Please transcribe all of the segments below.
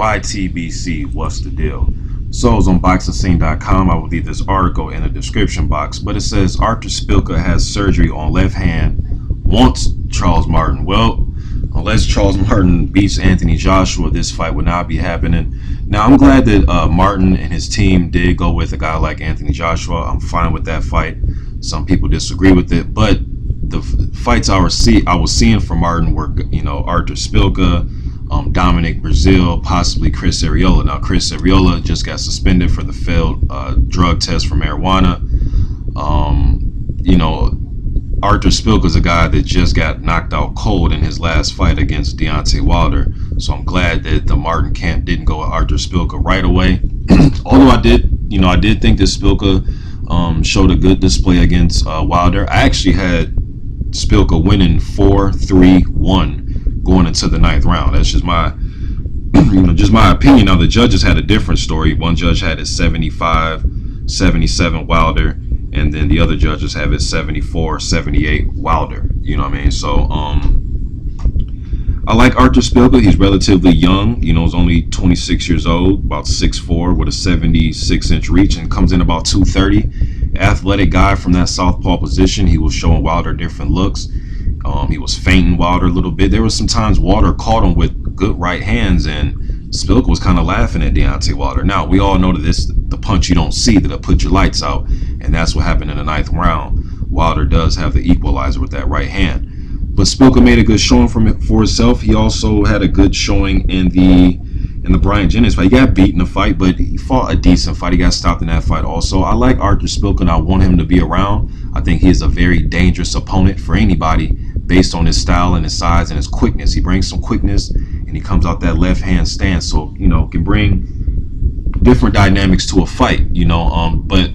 Alright, TBC, what's the deal? So I was on boxingscene.com. I will leave this article in the description box, but it says Artur Szpilka has surgery on left hand, wants Charles Martin. Well, unless Charles Martin beats Anthony Joshua, this fight would not be happening. Now, I'm glad that Martin and his team did go with a guy like Anthony Joshua. I'm fine with that fight. Some people disagree with it, but the fights I was seeing from Martin were, Artur Szpilka, Dominic Brazil, possibly Chris Arreola. Now, Chris Arreola just got suspended for the failed drug test for marijuana. Artur Szpilka is a guy that just got knocked out cold in his last fight against Deontay Wilder. So I'm glad that the Martin camp didn't go with Artur Szpilka right away. Although I did think that Szpilka showed a good display against Wilder. I actually had Szpilka winning 4-3-1 going into the 9th round. That's just my just my opinion. Now the judges had a different story. One judge had it 75-77 Wilder, and then the other judges have it 74-78 Wilder. You know what I mean? So I like Artur Szpilka. He's relatively young. He's only 26 years old, about 6'4", with a 76-inch reach, and comes in about 230. Athletic guy from that southpaw position. He was showing Wilder different looks. He was feinting Wilder a little bit. There was some times Wilder caught him with good right hands, and Szpilka was kind of laughing at Deontay Wilder. Now, we all know that this the punch you don't see that'll put your lights out, and that's what happened in the 9th round. Wilder does have the equalizer with that right hand. But Szpilka made a good showing for himself. He also had a good showing in the Bryant Jennings fight. He got beat in the fight, but he fought a decent fight. He got stopped in that fight also. I like Artur Szpilka, and I want him to be around. I think he is a very dangerous opponent for anybody based on his style and his size and his quickness. He brings some quickness, and he comes out that left-hand stance, so, can bring different dynamics to a fight, but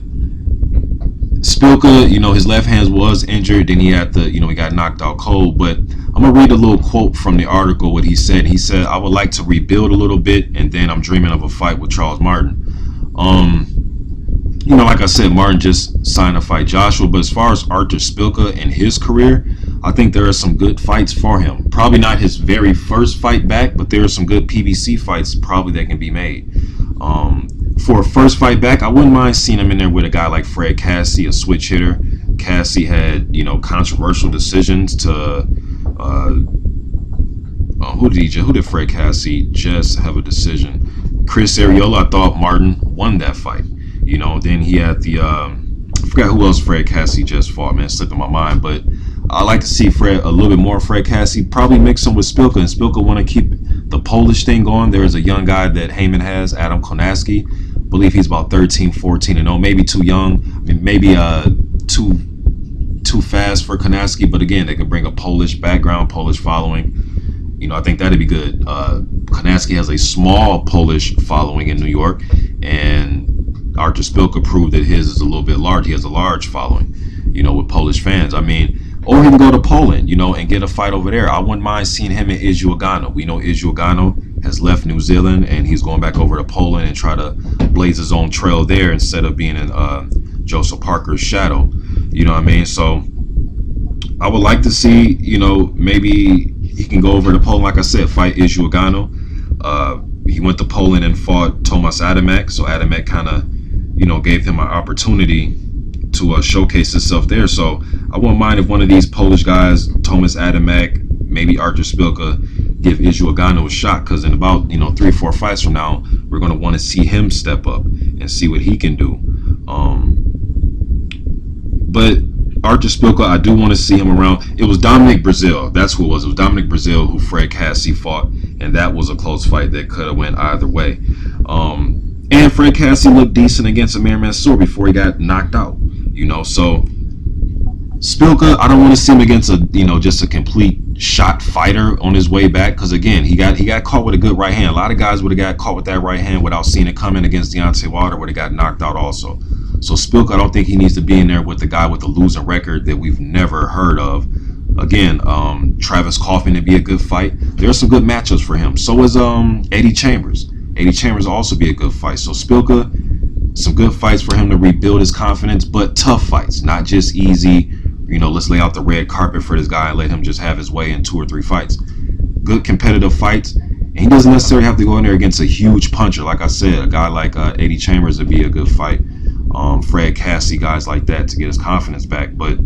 Szpilka, his left hand was injured, then he had to, he got knocked out cold. But I'm gonna read a little quote from the article. What he said, I would like to rebuild a little bit, and then I'm dreaming of a fight with Charles Martin. Like I said, Martin just signed to fight Joshua, but as far as Artur Szpilka and his career, I think there are some good fights for him. Probably not his very first fight back, but there are some good PBC fights probably that can be made. For a first fight back, I wouldn't mind seeing him in there with a guy like Fred Cassie, a switch hitter. Cassie had, controversial decisions to, who did Fred Cassie just have a decision? Chris Arreola. I thought Martin won that fight. Then he had the, I forgot who else Fred Cassie just fought, man, it slipped in my mind, but I like to see a little bit more Fred Cassie, probably mix him with Szpilka, and Szpilka want to keep the Polish thing going. There's a young guy that Heyman has, Adam Konaski. I believe he's about 13-14-0, maybe too young, maybe too fast for Konaski, but again, they can bring a Polish background, Polish following. I think that'd be good. Konaski has a small Polish following in New York, and Artur Szpilka proved that his is a little bit large. He has a large following, with Polish fans. Or he can go to Poland, and get a fight over there. I wouldn't mind seeing him and Izzy Agano. We know Izzy Agano has left New Zealand, and he's going back over to Poland and try to blaze his own trail there instead of being in Joseph Parker's shadow. So I would like to see, maybe he can go over to Poland, like I said, fight Izzy Agano. He went to Poland and fought Tomasz Adamek, so Adamek kind of, gave him an opportunity to showcase himself there. So I wouldn't mind if one of these Polish guys, Tomasz Adamek, maybe Artur Szpilka, give Izzy Agano a shot, because in about 3 or 4 fights from now, we're going to want to see him step up and see what he can do. But Artur Szpilka, I do want to see him around. It was Dominic Brazil. That's who it was. It was Dominic Brazil who Fred Cassie fought, and that was a close fight that could have went either way. And Fred Cassie looked decent against Amir Mansour before he got knocked out. So Szpilka, I don't want to see him against just a complete shot fighter on his way back, because again, he got caught with a good right hand. A lot of guys would have got caught with that right hand without seeing it coming against Deontay Wilder, would have got knocked out also. So Szpilka, I don't think he needs to be in there with the guy with the losing record that we've never heard of. Again, Travis Kaufman would be a good fight. There are some good matchups for him. So is Eddie Chambers. Eddie Chambers will also be a good fight. So Szpilka, some good fights for him to rebuild his confidence, but tough fights, not just easy, let's lay out the red carpet for this guy and let him just have his way in 2 or 3 fights. Good competitive fights. And he doesn't necessarily have to go in there against a huge puncher. Like I said, a guy like Eddie Chambers would be a good fight. Fred Cassie, guys like that to get his confidence back. But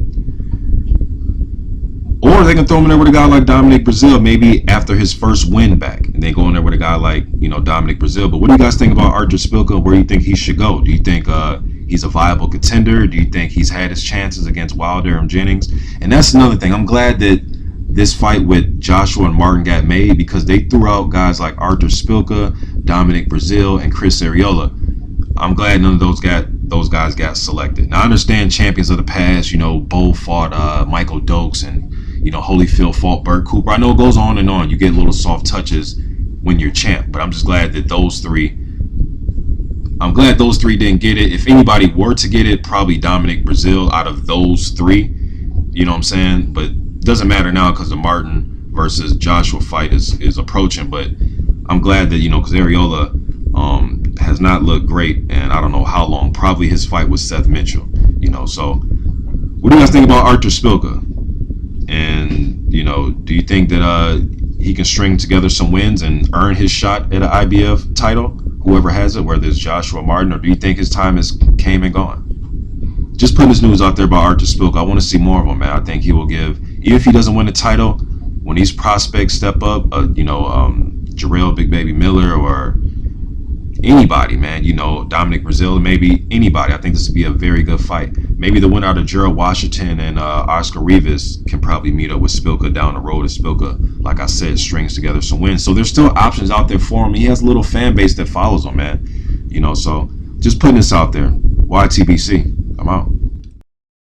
or they can throw him in there with a guy like Dominic Brazil, maybe after his first win back, and then go in there with a guy like, you know, Dominic Brazil. But what do you guys think about Artur Szpilka? Where do you think he should go? Do you think he's a viable contender? Do you think he's had his chances against Wilder and Jennings? And that's another thing. I'm glad that this fight with Joshua and Martin got made, because they threw out guys like Artur Szpilka, Dominic Brazil, and Chris Arreola. I'm glad none of those guys got selected. Now I understand champions of the past, you know, Bo fought Michael Dokes, and you know, Holyfield fought Burt Cooper. I know it goes on and on. You get little soft touches when you're champ, but I'm just glad that those three didn't get it. If anybody were to get it, probably Dominic Brazil out of those three. You know what I'm saying? But it doesn't matter now because the Martin versus Joshua fight is approaching. But I'm glad that, you know, because Arreola has not looked great, and I don't know how long. Probably his fight with Seth Mitchell. You know, so what do you guys think about Artur Szpilka? And, you know, do you think that he can string together some wins and earn his shot at an IBF title, whoever has it, whether it's Joshua Martin, or do you think his time has came and gone? Just putting this news out there about Artur Szpilka. I want to see more of him, man. I think he will give, even if he doesn't win the title, when these prospects step up, you know, Jarrell Big Baby Miller or anybody, man, you know, Dominic Brazil, maybe anybody. I think this would be a very good fight. Maybe the winner out of Gerald Washington and Oscar Rivas can probably meet up with Szpilka down the road. As Szpilka, like I said, strings together some wins. So there's still options out there for him. He has a little fan base that follows him, man. You know, so just putting this out there. YTBC. I'm out.